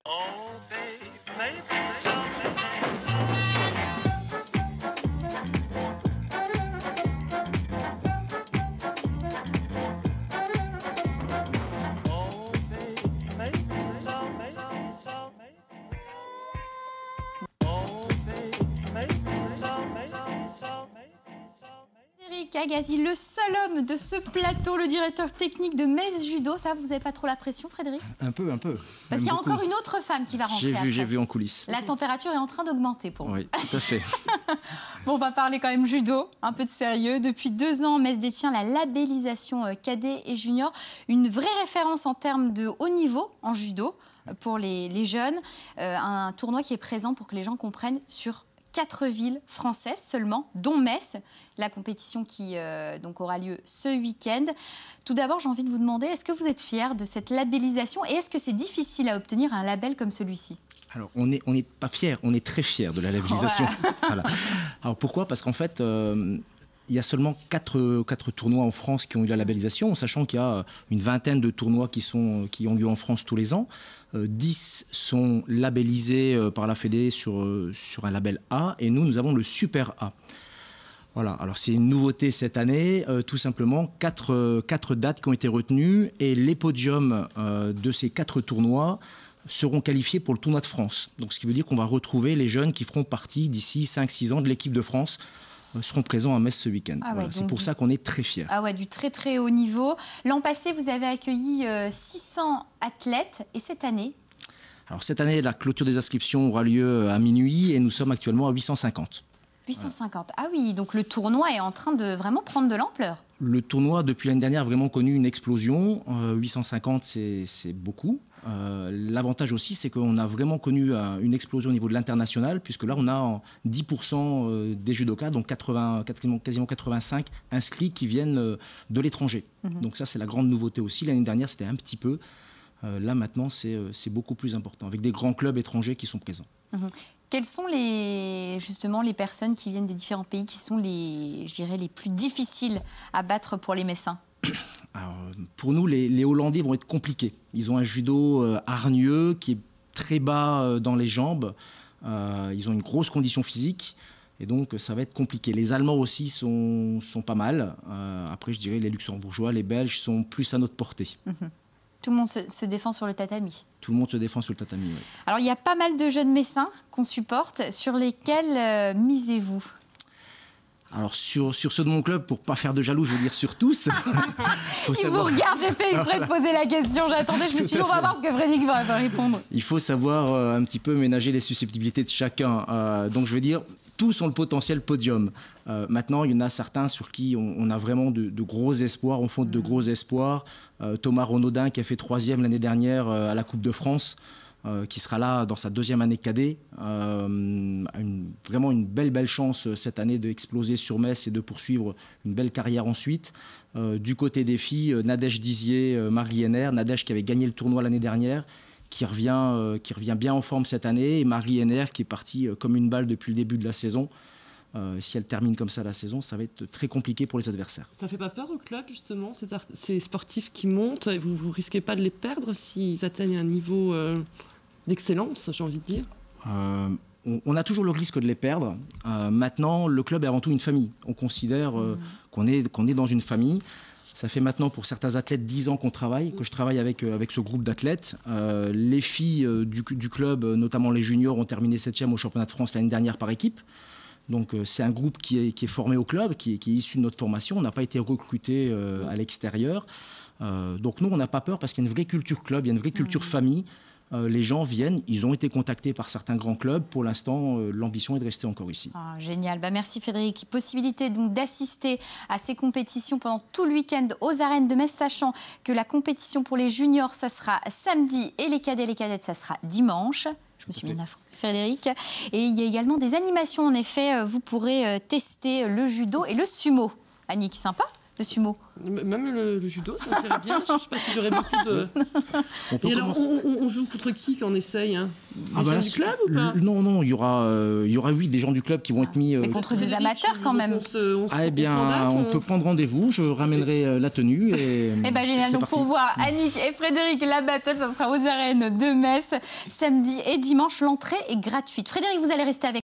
Oh, babe, maybe so. Oh, babe, maybe so, maybe so, maybe. Oh, babe, maybe so, maybe so, maybe so. Frédéric Agassi, le seul homme de ce plateau, le directeur technique de Metz Judo. Ça, vous n'avez pas trop la pression, Frédéric? Un peu. Parce qu'il y a encore une autre femme qui va rentrer après. J'ai vu en coulisses. La température est en train d'augmenter pour vous. Oui, tout à fait. Bon, on va parler quand même judo, un peu de sérieux. Depuis 2 ans, Metz détient la labellisation cadet et junior. Une vraie référence en termes de haut niveau en judo pour les jeunes. Un tournoi qui est présent pour que les gens comprennent sur 4 villes françaises seulement, dont Metz, la compétition qui donc aura lieu ce week-end. Tout d'abord, j'ai envie de vous demander, est-ce que vous êtes fiers de cette labellisation et est-ce que c'est difficile à obtenir un label comme celui-ci? Alors, on n'est pas fiers, on est très fiers de la labellisation. Voilà. Alors, pourquoi? Parce qu'en fait, il y a seulement 4 tournois en France qui ont eu la labellisation, sachant qu'il y a une vingtaine de tournois qui ont lieu en France tous les ans. 10 sont labellisés par la Fédé sur un label A, et nous avons le Super A. Voilà, alors c'est une nouveauté cette année, tout simplement 4 dates qui ont été retenues, et les podiums de ces 4 tournois seront qualifiés pour le tournoi de France. Donc, ce qui veut dire qu'on va retrouver les jeunes qui feront partie d'ici 5-6 ans de l'équipe de France, seront présents à Metz ce week-end. Ah ouais, voilà, c'est pour ça qu'on est très fiers. Ah ouais, du très très haut niveau. L'an passé, vous avez accueilli 600 athlètes et cette année? Alors cette année, la clôture des inscriptions aura lieu à minuit et nous sommes actuellement à 850. 850. Ah oui, donc le tournoi est en train de vraiment prendre de l'ampleur. Le tournoi, depuis l'année dernière, a vraiment connu une explosion. 850, c'est beaucoup. L'avantage aussi, c'est qu'on a vraiment connu une explosion au niveau de l'international, puisque là, on a 10% des judokas, donc quasiment 85 inscrits qui viennent de l'étranger. Donc ça, c'est la grande nouveauté aussi. L'année dernière, c'était un petit peu. Là, maintenant, c'est beaucoup plus important, avec des grands clubs étrangers qui sont présents. Quelles sont justement les personnes qui viennent des différents pays qui sont je dirais, les plus difficiles à battre pour les Messins? Alors, pour nous, les Hollandais vont être compliqués. Ils ont un judo hargneux qui est très bas dans les jambes. Ils ont une grosse condition physique. Et donc, ça va être compliqué. Les Allemands aussi sont pas mal. Après, je dirais les Luxembourgeois, les Belges sont plus à notre portée. Tout le monde se défend sur le tatami. Tout le monde se défend sur le tatami, oui. Alors, il y a pas mal de jeunes Messins qu'on supporte. Sur lesquels misez-vous? Alors, sur ceux de mon club, pour ne pas faire de jaloux, je veux dire sur tous. Il vous regarde, j'ai fait exprès de poser la question. J'attendais, je me suis dit, on va voir ce que Frédéric va répondre. Il faut savoir un petit peu ménager les susceptibilités de chacun. Donc, je veux dire, tous ont le potentiel podium. Maintenant, il y en a certains sur qui on a vraiment de gros espoirs, on fonde de gros espoirs. Thomas Renaudin, qui a fait 3e l'année dernière à la Coupe de France, qui sera là dans sa 2e année cadet, a vraiment une belle chance cette année d'exploser sur Metz et de poursuivre une belle carrière ensuite. Du côté des filles, Nadège Dizier, Marie Henner, Nadège qui avait gagné le tournoi l'année dernière, qui revient bien en forme cette année, et Marie Henner qui est partie comme une balle depuis le début de la saison. Si elle termine comme ça la saison, ça va être très compliqué pour les adversaires. Ça fait pas peur au club, justement, ces sportifs qui montent? Vous risquez pas de les perdre s'ils atteignent un niveau d'excellence, j'ai envie de dire? On a toujours le risque de les perdre. Maintenant, le club est avant tout une famille. On considère qu'on est dans une famille. Ça fait maintenant pour certains athlètes 10 ans qu'on travaille, que je travaille avec ce groupe d'athlètes. Les filles du club, notamment les juniors, ont terminé 7e au championnat de France l'année dernière par équipe. Donc c'est un groupe qui est formé au club, qui est issu de notre formation. On n'a pas été recruté à l'extérieur. Donc nous, on n'a pas peur parce qu'il y a une vraie culture club, il y a une vraie culture famille. Les gens viennent, ils ont été contactés par certains grands clubs. Pour l'instant, l'ambition est de rester encore ici. Ah, génial. Merci Frédéric. Possibilité donc d'assister à ces compétitions pendant tout le week-end aux arènes de Metz, sachant que la compétition pour les juniors, ça sera samedi, et les cadettes, ça sera dimanche. Je me suis bien affreux, Frédéric. Et il y a également des animations. En effet, vous pourrez tester le judo et le sumo. Annick, sympa. le sumo? Même le judo, ça me plairait bien. Je ne sais pas si j'aurais beaucoup de... Et alors, on joue contre qui quand on essaye, hein? Des gens du club ou pas? Non, il y aura oui, des gens du club qui vont être mis... Mais contre des amateurs quand même. Eh bien, on peut prendre rendez-vous, je ramènerai la tenue et... Eh bien, génial. Donc, pour voir Annick et Frédéric, la battle, ça sera aux arènes de Metz, samedi et dimanche. L'entrée est gratuite. Frédéric, vous allez rester avec